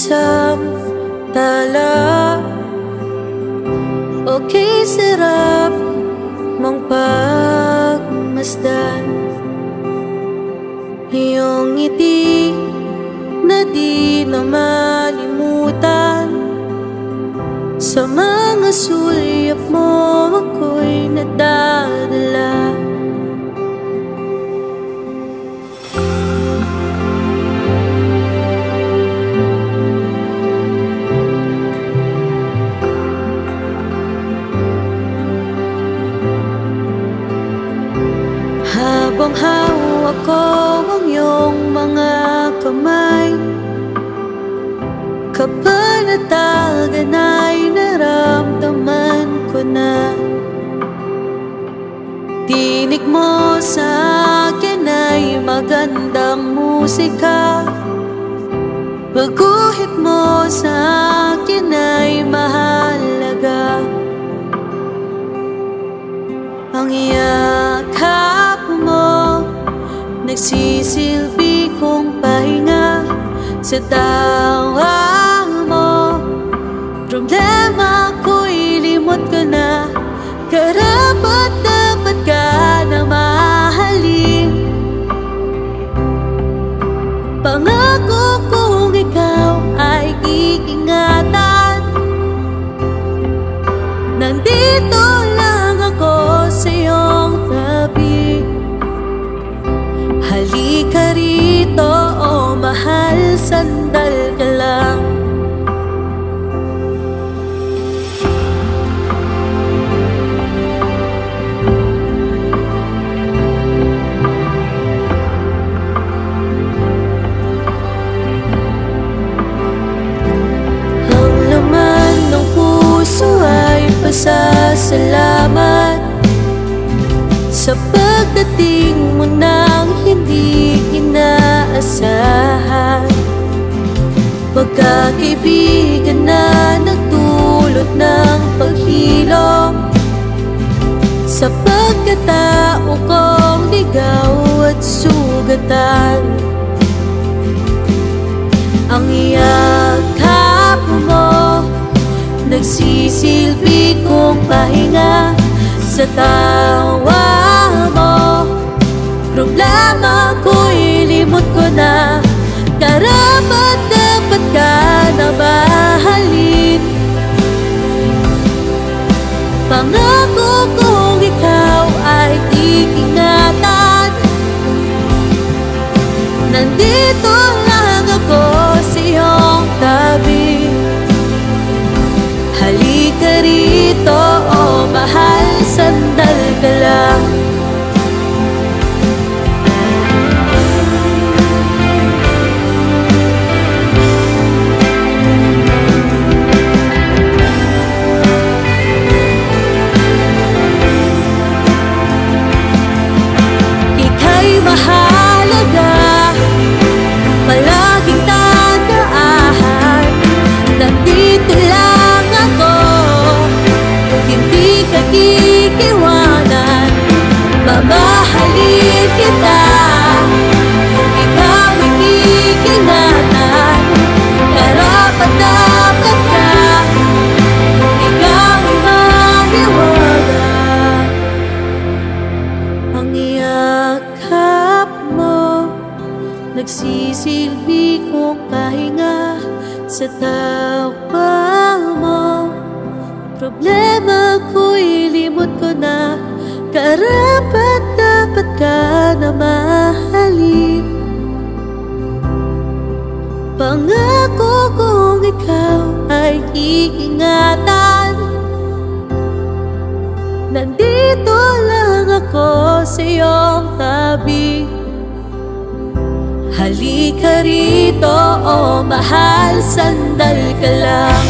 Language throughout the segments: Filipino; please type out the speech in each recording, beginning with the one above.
samtala. Okay, sarap mong pagmasdan, iyong ngiti na di na malimutan. Sa mga sulyap mo ako'y nadadala. Habang hawak ko ang iyong mga kamay, kapanatagan ay naramdaman ko na. Tinig mo sa akin ay magandang musika, pagguhit mo sa akin ay mahalaga. Ang yakap mo nagsisilbi kong pahinga. Sa tawa mo, problema ko'y limot ko na. Karapat dapat ka na mahalin. Pangako kong ikaw ay iingatan. Nandito lang ako sa iyong tabi. Halika rito, oh mahal, sandal ka lang. Ang laman ng puso ay pasasalamat sa pagdating mo nang hindi inaasahan. Pagkakaibigan na nagdulot ng paghilom sa pagkatao kong ligaw at sugatan. Ang yakap mo nagsisilbi kong pahinga. Sa tawa mo, problema ko'y limot ko na. Karapat dapat ka na mahalin. Pangako kong ikaw ay iingatan. Nandito lang ako sa iyong tabi. Halika rito, oh mahal, sandal ka lang. Ika'y mahalaga, palaging tandaan. Nandito lang ako, hindi ka iiwanan. Mamahalin kita, ikaw ang iingatan. Karapat dapat ka, ikaw ay mahiwaga. Ang yakap mo nagsisilbi kong pahinga. Sa tawa mo, problema ko'y limot ko na. Karapat dapat ka na mahalin. Pangako kong ikaw ay iingatan. Nandito lang ako sa iyong tabi. Halika rito, oh mahal, sandal ka lang.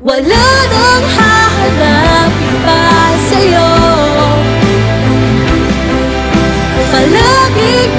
Wala nang hahanapin pa sa'yo. Palaging